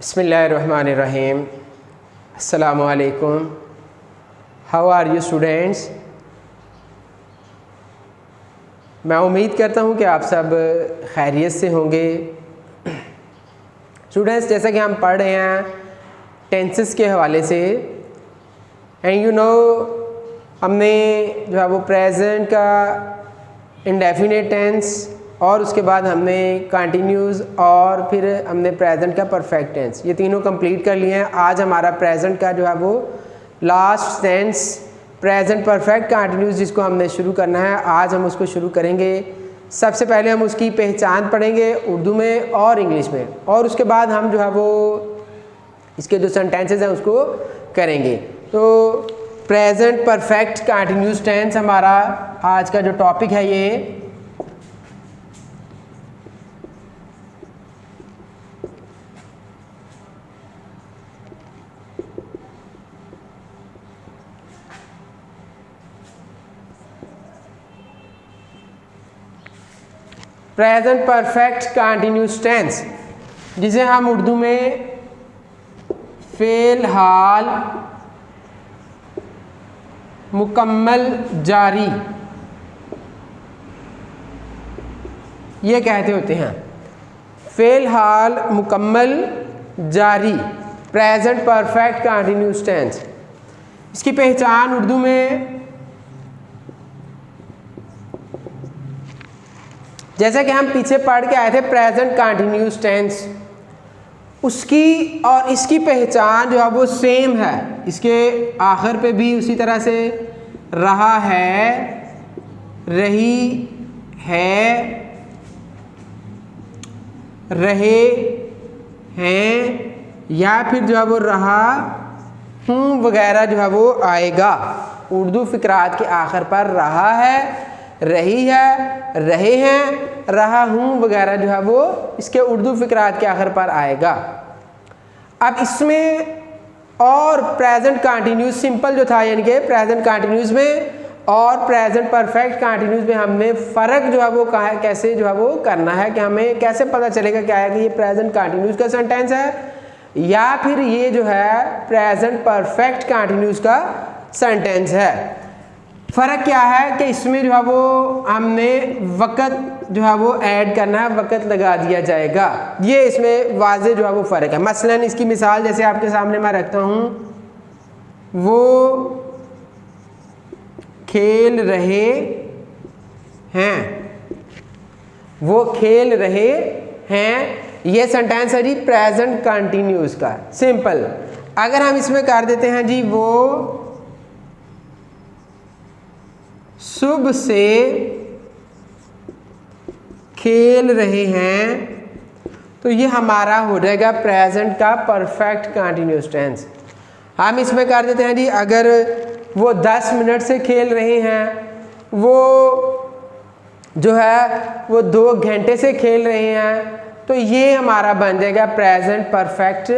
बिस्मिल्लाहिर्रहमानिर्रहीम। अस्सलामु अलैकुम। How are you students. मैं उम्मीद करता हूँ कि आप सब खैरियत से होंगे। स्टूडेंट्स, जैसा कि हम पढ़ रहे हैं टेंसेस के हवाले से, एंड यू नो हमने जो है वो प्रेजेंट का इंडेफिनिट टेंस और उसके बाद हमने कंटिन्यूस और फिर हमने प्रेजेंट का परफेक्ट टेंस, ये तीनों कंप्लीट कर लिए हैं। आज हमारा प्रेजेंट का जो है वो last tense present perfect continuous जिसको हमने शुरू करना है, आज हम उसको शुरू करेंगे। सबसे पहले हम उसकी पहचान पढ़ेंगे उर्दू में और इंग्लिश में, और उसके बाद हम जो है वो इसके जो सेंटेंसेस हैं उसको करेंगे। तो प्रेजेंट परफेक्ट कंटिन्यूस टेंस हमारा आज का जो टॉपिक है ये प्रेजेंट परफेक्ट कंटिन्यूस टेंस, जिसे हम उर्दू में फ़िलहाल मुकम्मल जारी ये कहते होते हैं। फ़िलहाल मुकम्मल जारी प्रेजेंट परफेक्ट कंटिन्यूस टेंस। इसकी पहचान उर्दू में जैसा कि हम पीछे पढ़ के आए थे प्रेजेंट कंटिन्यूस टेंस, उसकी और इसकी पहचान जो है वो सेम है। इसके आखिर पे भी उसी तरह से रहा है, रही है, रहे हैं, या फिर जो है वो रहा हूँ वगैरह जो है वो आएगा। उर्दू फ़िक़रात के आखिर पर रहा है, रही है, रहे हैं, रहा हूँ वगैरह जो है वो इसके उर्दू फ़िक़रात के आखिर पर आएगा। अब इसमें और प्रेजेंट कंटिन्यूस सिंपल जो था, यानी कि प्रेजेंट कंटिन्यूस में और प्रेजेंट परफेक्ट कंटिन्यूस में हमने फ़र्क जो है वो कैसे जो है वो करना है, कि हमें कैसे पता चलेगा क्या है कि ये प्रेजेंट कंटिन्यूस का सेंटेंस है या फिर ये जो है प्रेजेंट परफेक्ट कंटिन्यूस का सेंटेंस है। फ़र्क क्या है कि इसमें जो है वो हमने वक़्त जो है वो ऐड करना है, वक़्त लगा दिया जाएगा। ये इसमें वाज़े जो है वो फ़र्क है। मसलन इसकी मिसाल जैसे आपके सामने मैं रखता हूँ, वो खेल रहे हैं, वो खेल रहे हैं, ये सेंटेंस है जी प्रेजेंट कंटिन्यूस का, सिंपल। अगर हम इसमें कर देते हैं जी वो सुबह से खेल रहे हैं, तो ये हमारा हो जाएगा प्रेजेंट का परफेक्ट कंटिन्यूस टेंस। हम इसमें कर देते हैं जी अगर वो 10 मिनट से खेल रहे हैं, वो जो है वो 2 घंटे से खेल रहे हैं, तो ये हमारा बन जाएगा प्रेजेंट परफेक्ट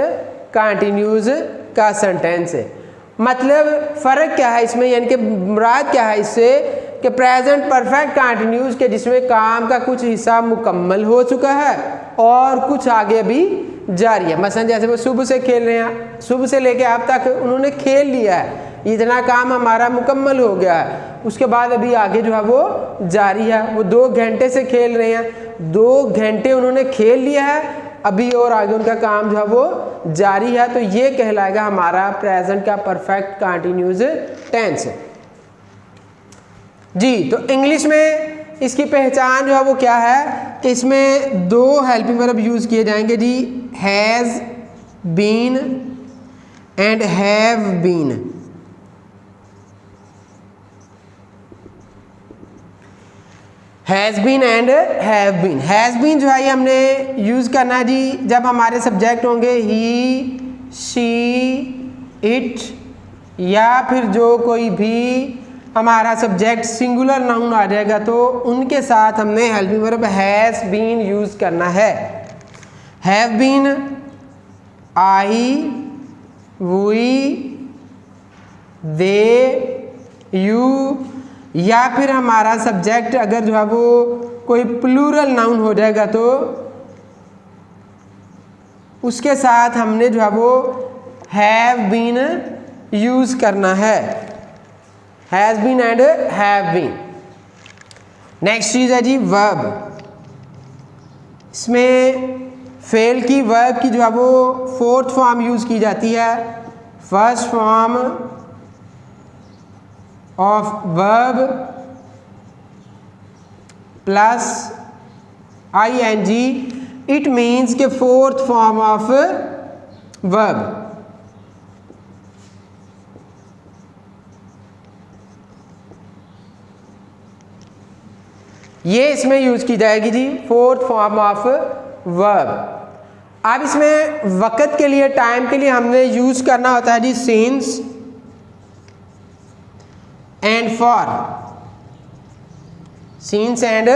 कंटिन्यूस का सेंटेंस है। मतलब फ़र्क क्या है इसमें, यानी कि मुराद क्या है इससे कि प्रेजेंट परफेक्ट कंटिन्यूस के जिसमें काम का कुछ हिस्सा मुकम्मल हो चुका है और कुछ आगे भी जारी है। मसलन जैसे वो सुबह से खेल रहे हैं, सुबह से लेके अब तक उन्होंने खेल लिया है, इतना काम हमारा मुकम्मल हो गया है, उसके बाद अभी आगे जो है वो जारी है। वो 2 घंटे से खेल रहे हैं, 2 घंटे उन्होंने खेल लिया है, अभी और आगे उनका काम जो है वो जारी है, तो ये कहलाएगा हमारा प्रेजेंट का परफेक्ट कंटिन्यूस टेंस जी। तो इंग्लिश में इसकी पहचान जो है वो क्या है, इसमें 2 हेल्पिंग वर्ब यूज़ किए जाएंगे जी, has been and have been. Has been and have been. Has been जो है ये हमने यूज़ करना है जी जब हमारे सब्जेक्ट होंगे ही, शी, इट, या फिर जो कोई भी हमारा सब्जेक्ट सिंगुलर नाउन आ जाएगा तो उनके साथ हमने helping verb has been use करना है। Have been, I, we, they, you, या फिर हमारा सब्जेक्ट अगर जो है वो कोई प्लूरल नाउन हो जाएगा तो उसके साथ हमने जो है वो हैव बीन यूज करना है, has been and have been. Next चीज है जी वर्ब। इसमें फेल की वर्ब की जो है वो फोर्थ फॉर्म यूज की जाती है। First form of verb plus ING, it means के फोर्थ फॉर्म ऑफ वर्ब। ये इसमें यूज की जाएगी जी, फोर्थ फॉर्म ऑफ वर्ब। अब इसमें वक़्त के लिए, टाइम के लिए हमने यूज करना होता है जी since and for, since and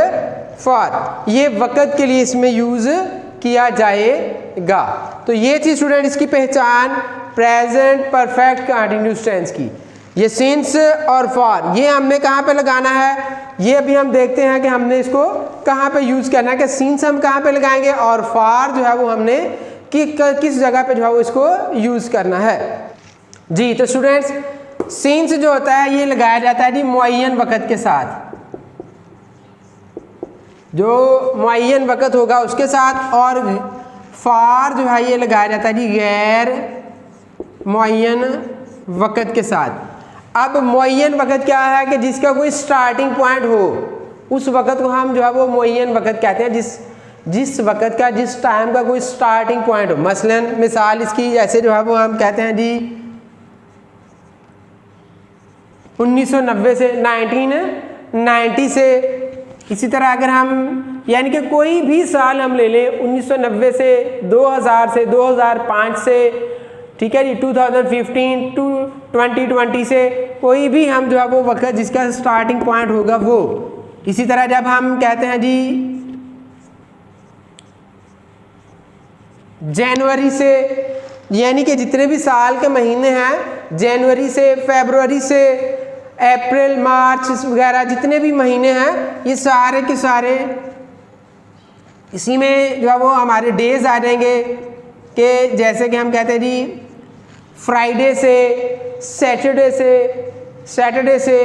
for, ये वक़्त के लिए इसमें यूज किया जाएगा। तो ये थी स्टूडेंट इसकी पहचान प्रेजेंट परफेक्ट कंटीन्यूअस टेंस की। ये सिंस और फॉर ये हमने कहाँ पे लगाना है, ये अभी हम देखते हैं कि हमने इसको कहाँ पे यूज करना है, कि सिंस हम कहाँ पे लगाएंगे और फॉर जो है वो हमने किस जगह पे जो है वो इसको यूज करना है जी। तो स्टूडेंट्स सिंस जो होता है ये लगाया जाता है जी मुअय्यन वक़्त के साथ, जो मुअय्यन वक़्त होगा उसके साथ, और फॉर जो है ये लगाया जाता है जी गैर मुअय्यन वक़्त के साथ। अब मुअय्यन वक़्त क्या है कि जिसका कोई स्टार्टिंग पॉइंट हो, उस वक़्त को हम जो है वो मुअय्यन वक़्त कहते हैं, जिस वक़्त का, जिस टाइम का कोई स्टार्टिंग पॉइंट हो। मसलन मिसाल इसकी जैसे जो है वो हम कहते हैं जी 1990 से 1990 से, इसी तरह अगर हम यानी कि कोई भी साल हम ले लें 1990 से 2000 से 2005 से, ठीक है जी, 2015 टू 2020 से, कोई भी हम जो है वो वक़्त जिसका स्टार्टिंग पॉइंट होगा वो। इसी तरह जब हम कहते हैं जी जनवरी से, यानी कि जितने भी साल के महीने हैं, जनवरी से फरवरी से अप्रैल मार्च वगैरह जितने भी महीने हैं, ये सारे के सारे इसी में जो है वो हमारे डेज आ जाएंगे। कि जैसे कि हम कहते हैं जी फ्राइडे से, सैटरडे से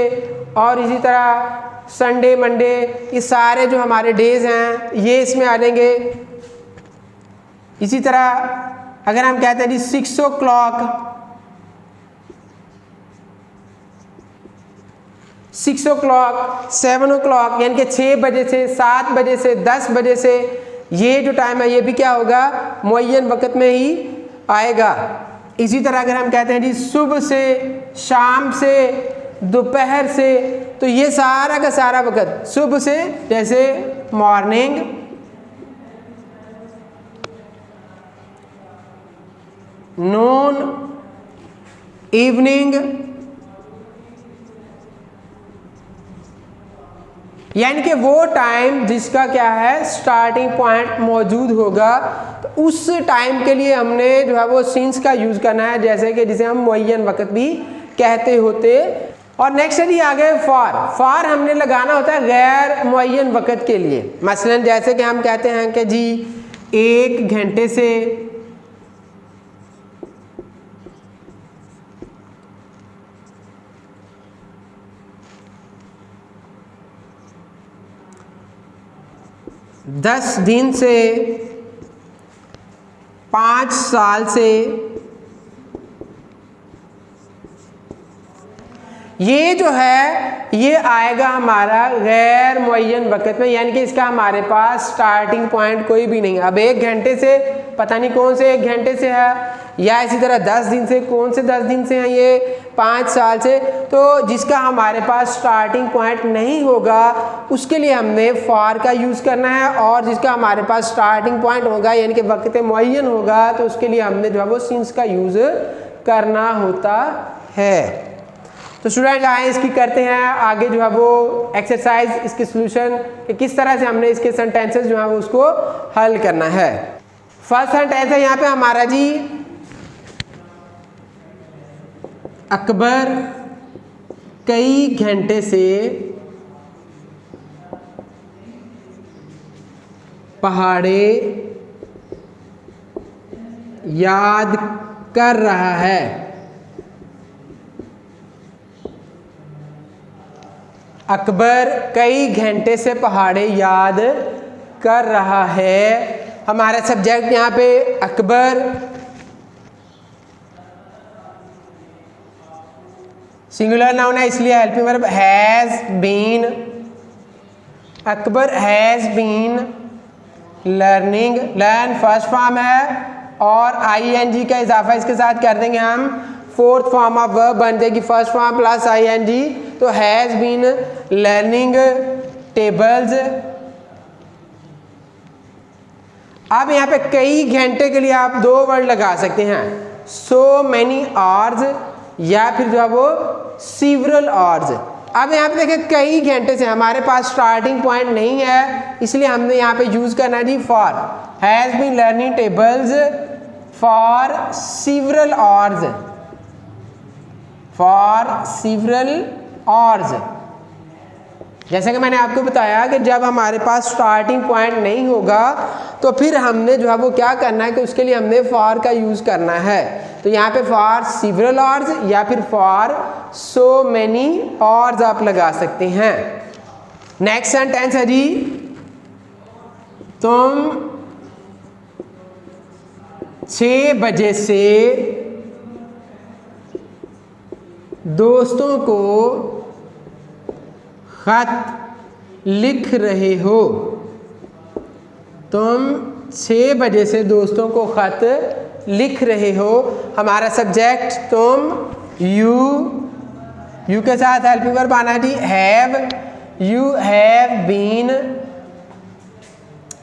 और इसी तरह संडे, मंडे, ये सारे जो हमारे डेज हैं ये इसमें आ जाएंगे। इसी तरह अगर हम कहते हैं जी 6 o'clock, 6 o'clock, 7 o'clock, यानी कि 6 बजे से, 7 बजे से, 10 बजे से, ये जो टाइम है ये भी क्या होगा, मुअय्यन वक़्त में ही आएगा। इसी तरह अगर हम कहते हैं जी सुबह से, शाम से, दोपहर से, तो ये सारा का सारा वक़्त सुबह से जैसे मॉर्निंग, नून, इवनिंग, यानी कि वो टाइम जिसका क्या है स्टार्टिंग पॉइंट मौजूद होगा, तो उस टाइम के लिए हमने जो है वो सिंस का यूज़ करना है, जैसे कि जिसे हम मुअय्यन वक़्त भी कहते होते। और नेक्स्ट है जी आगे फॉर हमने लगाना होता है गैर मुअय्यन वक़्त के लिए। मसलन जैसे कि हम कहते हैं कि जी 1 घंटे से 10 दिन से, 5 साल से, ये जो है ये आएगा हमारा गैर मुअय्यन वक़्त में, यानी कि इसका हमारे पास स्टार्टिंग पॉइंट कोई भी नहीं है। अब 1 घंटे से पता नहीं कौन से 1 घंटे से है, या इसी तरह 10 दिन से कौन से 10 दिन से हैं, ये 5 साल से, तो जिसका हमारे पास स्टार्टिंग पॉइंट नहीं होगा उसके लिए हमने फॉर का यूज़ करना है, और जिसका हमारे पास स्टार्टिंग पॉइंट होगा यानी कि वक़्त मुअय्यन होगा तो उसके लिए हमने जो है वो सिंस का यूज़ करना होता है। तो स्टूडेंट आए इसकी करते हैं आगे जो है वो एक्सरसाइज, इसके सॉल्यूशन कि किस तरह से हमने इसके सेंटेंसेस जो है वो उसको हल करना है। फर्स्ट सेंटेंस है यहाँ पे हमारा जी, अकबर कई घंटे से पहाड़े याद कर रहा है। अकबर कई घंटे से पहाड़े याद कर रहा है। हमारा सब्जेक्ट यहाँ पे अकबर, सिंगुलर नाउन है इसलिए helping verb has been. Akbar has been learning, learn first form है और ING का इजाफा इसके साथ कर देंगे हम, फोर्थ फॉर्म ऑफ वर्ब बन जाएगी फर्स्ट फॉर्म प्लस ING, तो हैज़ बीन लर्निंग टेबल्स। अब यहाँ पे कई घंटे के लिए आप दो वर्ड लगा सकते हैं, सो मैनी आवर्स या फिर जो है वो सीवरल आवर्स। अब यहाँ पे देखें कई घंटे से हमारे पास स्टार्टिंग पॉइंट नहीं है, इसलिए हमने यहाँ पे यूज करना है जी for, has been learning tables for several hours, for several hours. जैसे कि मैंने आपको बताया कि जब हमारे पास स्टार्टिंग पॉइंट नहीं होगा तो फिर हमने जो है वो क्या करना है कि उसके लिए हमने फॉर का यूज़ करना है। तो यहाँ पे फॉर सीवरल आवर्स या फिर फॉर सो मैनी आवर्स आप लगा सकते हैं। नेक्स्ट सेंटेंस है जी, तुम 6 बजे से दोस्तों को खत लिख रहे हो। तुम 6 बजे से दोस्तों को खत लिख रहे हो। हमारा सब्जेक्ट तुम, यू के साथ हेल्पिंग वर्ब आना जी हैव, यू हैव बीन,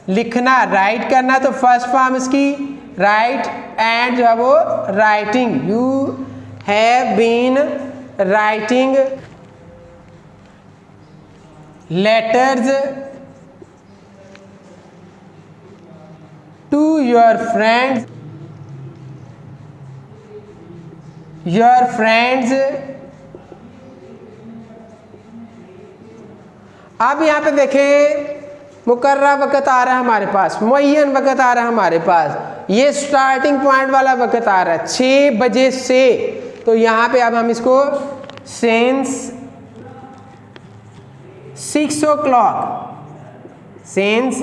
लिखना राइट करना तो फर्स्ट फॉर्म इसकी राइट एंड जो है वो writing, you have been writing letters to your friends, your friends. अब यहाँ पे देखें मुकर्रर वक़्त आ रहा है हमारे पास, मुअय्यन वक़्त आ रहा है हमारे पास, ये स्टार्टिंग पॉइंट वाला वक़्त आ रहा है 6 बजे से। तो यहाँ पे अब हम इसको सिंस 6 o'clock, सिंस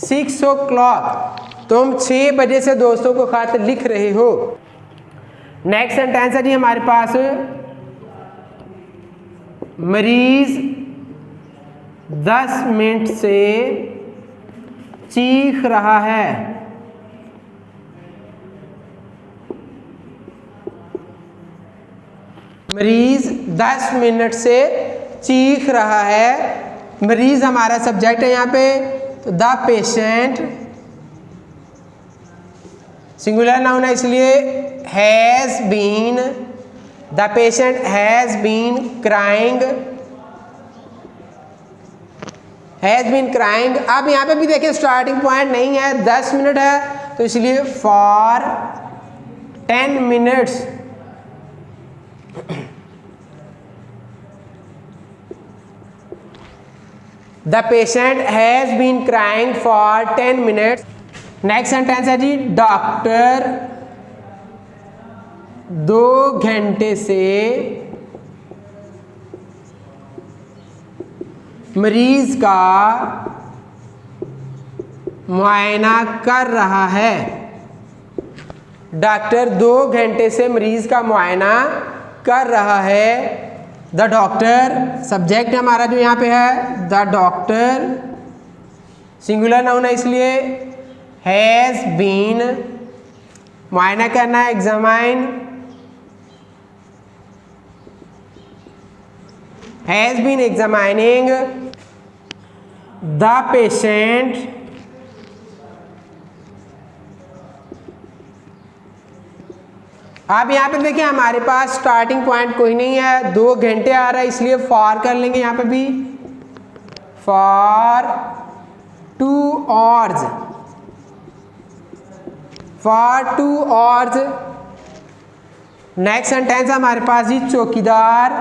6 o'clock, तुम 6 बजे से दोस्तों को खत लिख रहे हो। नेक्स्ट सेंटेंस है जी हमारे पास, मरीज 10 मिनट से चीख रहा है। मरीज 10 मिनट से चीख रहा है। मरीज हमारा सब्जेक्ट है यहाँ पे, तो द पेशेंट, सिंगुलर नाउन है इसलिए has been, the patient has been crying, has been crying. अब यहाँ पे भी देखिए स्टार्टिंग पॉइंट नहीं है, 10 मिनट है, तो इसलिए for 10 minutes. The patient has been crying for 10 minutes. Next sentence है जी, डॉक्टर 2 घंटे से मरीज का मुआयना कर रहा है। डॉक्टर 2 घंटे से मरीज का मुआयना कर रहा है। द डॉक्टर सब्जेक्ट हमारा जो यहाँ पे है, द डॉक्टर सिंगुलर नाउन है इसलिए हैज़ बीन, मुआयना करना है examine, has been examining the patient अब यहाँ पे देखिए हमारे पास स्टार्टिंग पॉइंट कोई नहीं है, 2 घंटे आ रहा है इसलिए फॉर कर लेंगे यहाँ पे भी, for 2 hours, for 2 hours। Next sentence हमारे पास जी, चौकीदार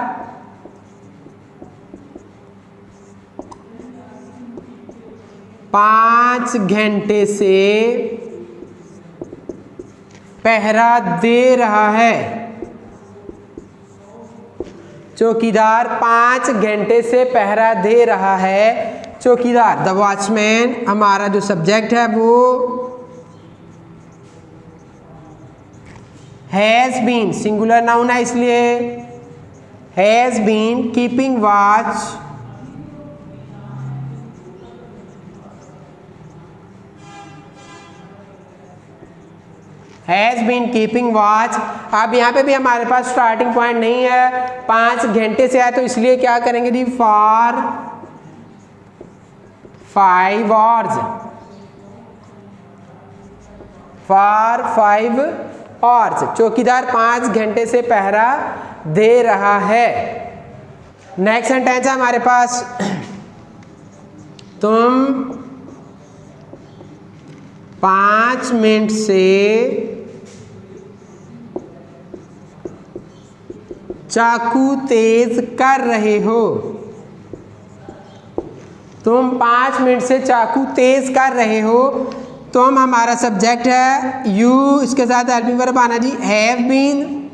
5 घंटे से पहरा दे रहा है। चौकीदार 5 घंटे से पहरा दे रहा है। चौकीदार द वॉचमैन, हमारा जो सब्जेक्ट है वो हैज़ बीन, सिंगुलर नाउन है इसलिए has been keeping watch has been keeping watch. अब यहाँ पे भी हमारे पास स्टार्टिंग पॉइंट नहीं है, 5 घंटे से है, तो इसलिए क्या करेंगे जी, फॉर 5 आवर्स, फॉर 5 आवर्स। चौकीदार 5 घंटे से पहरा दे रहा है। नेक्स्ट सेंटेंस है हमारे पास, तुम 5 मिनट से चाकू तेज कर रहे हो। तुम 5 मिनट से चाकू तेज कर रहे हो। तुम हमारा सब्जेक्ट है, यू इसके साथ हेल्पिंग वर्ब आना जी, have been,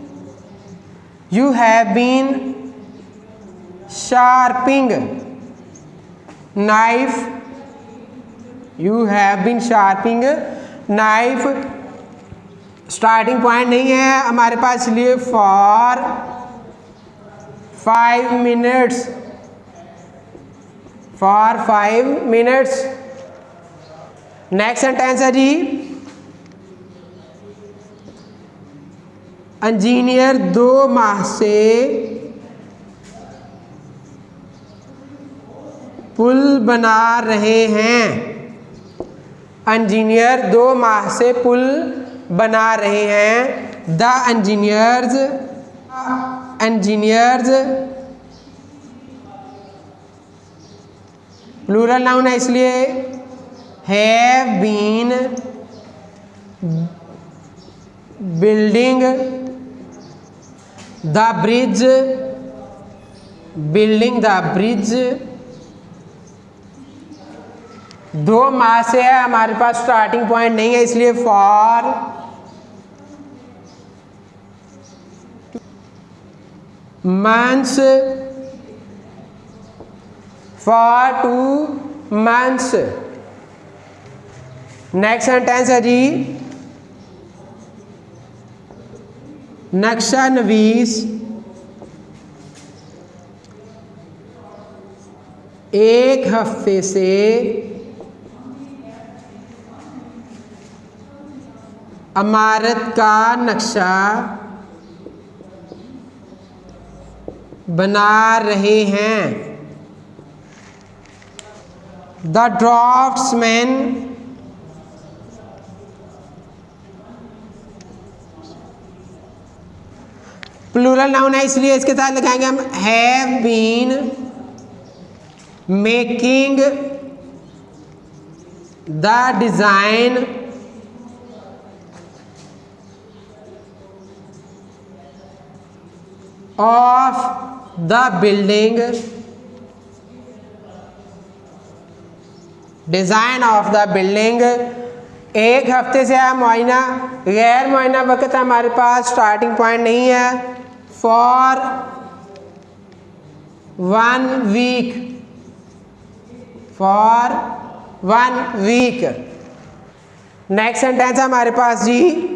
you have been sharping knife, you have been sharping knife. Starting point नहीं है हमारे पास, इसलिए for 5 minutes, for 5 minutes. Next sentence है जी, इंजीनियर 2 माह से पुल बना रहे हैं। इंजीनियर 2 माह से पुल बना रहे हैं। द इंजीनियर्स प्लूरल नाउन है इसलिए have been building the bridge, building the bridge. 2 माह से है हमारे पास, स्टार्टिंग पॉइंट नहीं है इसलिए for months, for 2 months. Next sentence है जी, नक्शा नवीस 1 हफ्ते से इमारत का नक्शा बना रहे हैं। द ड्राफ्ट्समैन प्लूरल नाउन है इसलिए इसके साथ लगाएंगे हम have been making the design of the building, design of the building. 1 हफ्ते से है मुआयना, गैर मुआयना वक्त हमारे पास, स्टार्टिंग पॉइंट नहीं है, for 1 week, for 1 week. Next sentence है हमारे पास जी,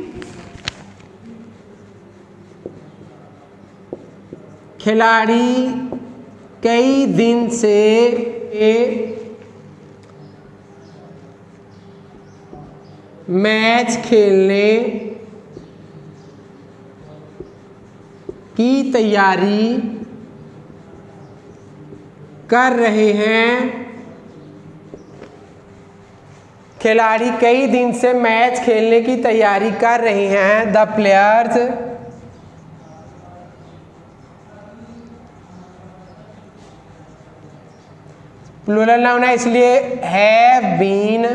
खिलाड़ी कई दिन से मैच खेलने की तैयारी कर रहे हैं। खिलाड़ी कई दिन से मैच खेलने की तैयारी कर रहे हैं। द प्लेयर्स प्लूरल नाउन है इसलिए have been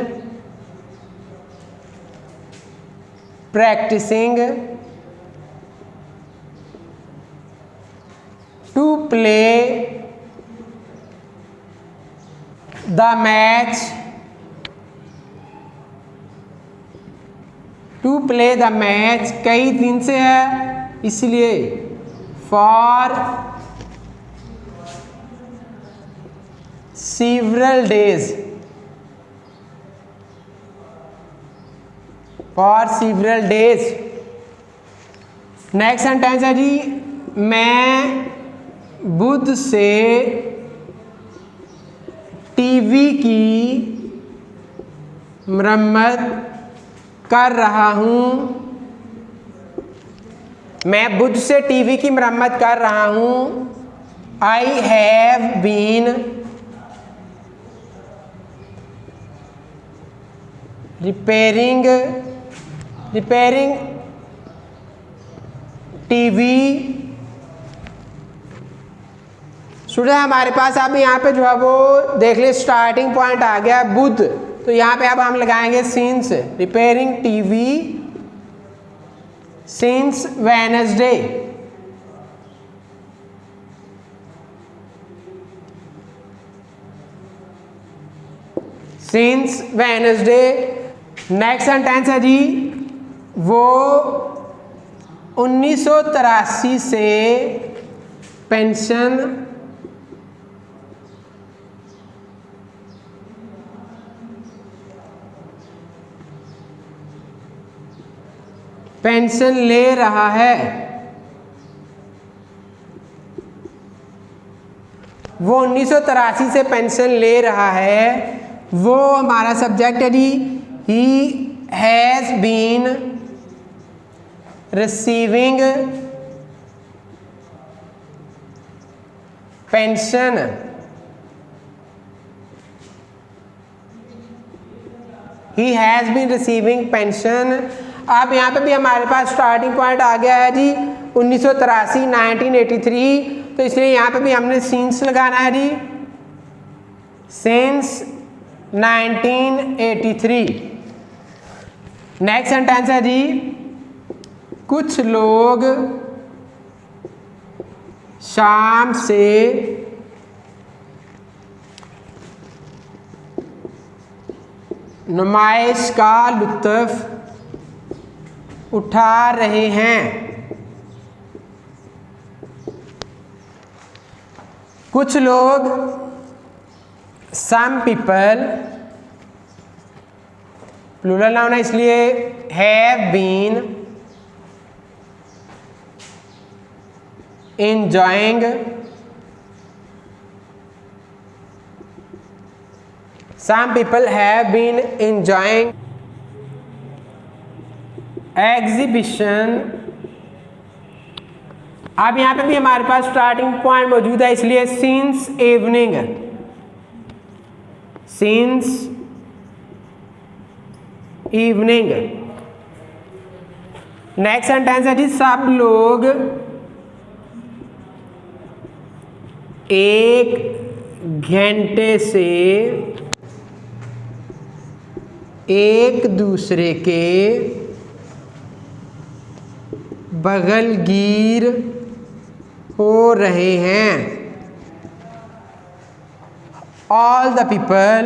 practising to play the match to play the match कई दिन से है इसलिए, for several days, for several days। नेक्स्ट सेंटेंस है जी, मैं बुध से टीवी की मरम्मत कर रहा हूँ। मैं बुध से टीवी की मरम्मत कर रहा हूँ। I have been repairing TV. Student हमारे पास अब यहाँ पे जो है वो देख ले स्टार्टिंग पॉइंट आ गया बुध, तो यहाँ पे अब हम लगाएंगे since, repairing TV since Wednesday. Since Wednesday. Next sentence है जी, वो 1983 से पेंशन ले रहा है। वो 1983 से पेंशन ले रहा है। वो हमारा सब्जेक्ट है जी, he has been receiving pension he has been receiving pension. अब यहाँ पे भी हमारे पास स्टार्टिंग पॉइंट आ गया है जी 1983 1983, तो इसलिए यहाँ पे भी हमने सिंस लगाना है जी, सिंस 1983। नेक्स्ट सेंटेंस है जी, कुछ लोग शाम से नुमाइश का लुत्फ उठा रहे हैं। कुछ लोग, सम पीपल, प्लूरल नाउन है इसलिए have been enjoying some people have been enjoying exhibition। अब यहाँ पे भी हमारे पास स्टार्टिंग पॉइंट मौजूद है इसलिए since evening, since evening। Next sentence है जी, सब लोग एक घंटे से एक दूसरे के बगलगीर हो रहे हैं। ऑल द पीपल,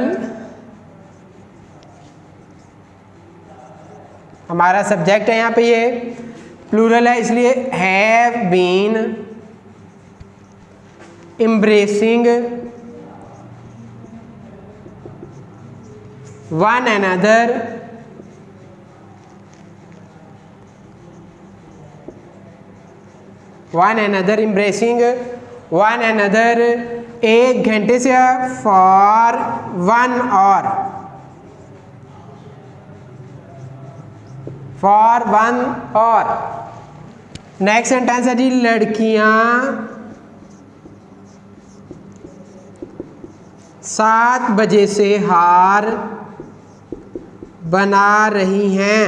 हमारा सब्जेक्ट है यहाँ पे, ये प्लूरल है इसलिए have been embracing one another, embracing one another एक घंटे से for 1 hour, for 1 hour। Next sentence है जी, लड़कियां 7 बजे से हार बना रही हैं।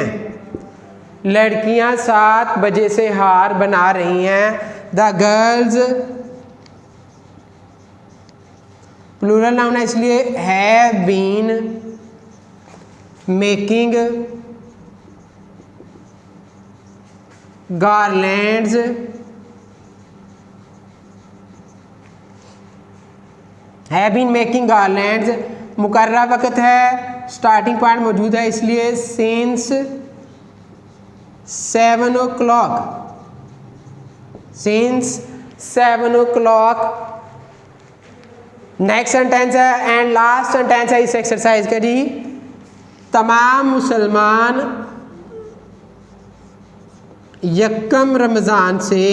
लड़कियां 7 बजे से हार बना रही हैं। द गर्ल्स, प्लूरल नाउन है इसलिए have been making garlands, have been making garlands. मुकर्रर वक्त है, स्टार्टिंग पॉइंट मौजूद है इसलिए since 7 o'clock, since 7 o'clock। Next sentence है एंड लास्ट सेंटेंस है इस एक्सरसाइज का जी, तमाम मुसलमान यकम रमज़ान से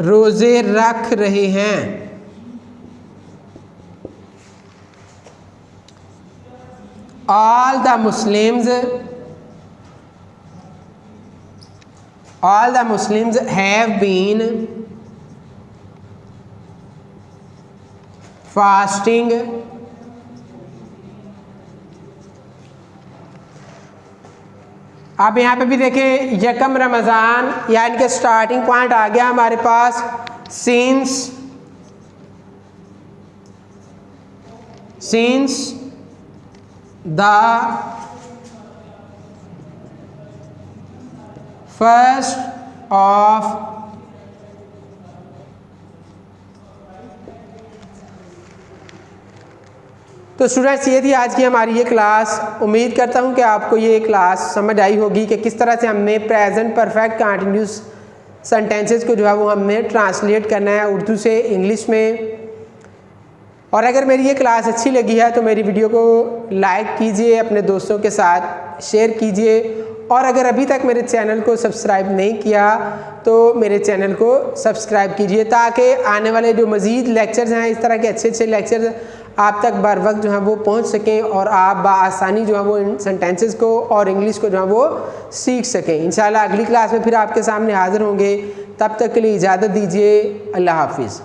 रोज़े रख रहे हैं। all the Muslims have been fasting अब यहाँ पे भी देखें यकम रमज़ान, यानी कि स्टार्टिंग पॉइंट आ गया हमारे पास, since the first of तो स्टूडेंट्स ये थी आज की हमारी ये क्लास। उम्मीद करता हूँ कि आपको ये क्लास समझ आई होगी कि किस तरह से हमने प्रेजेंट परफेक्ट कंटिन्यूस सेंटेंसेस को जो है वो हमने ट्रांसलेट करना है उर्दू से इंग्लिश में। और अगर मेरी ये क्लास अच्छी लगी है तो मेरी वीडियो को लाइक कीजिए, अपने दोस्तों के साथ शेयर कीजिए, और अगर अभी तक मेरे चैनल को सब्सक्राइब नहीं किया तो मेरे चैनल को सब्सक्राइब कीजिए, ताकि आने वाले जो मज़ीद लेक्चर्स हैं, इस तरह के अच्छे अच्छे लेक्चर्स आप तक बर वक्त जो है वो पहुंच सकें और आप बआसानी जो है वो इन सेंटेंसेस को और इंग्लिश को जो है वो सीख सकें। इंशाल्लाह अगली क्लास में फिर आपके सामने हाज़िर होंगे। तब तक के लिए इजाज़त दीजिए। अल्लाह हाफिज़।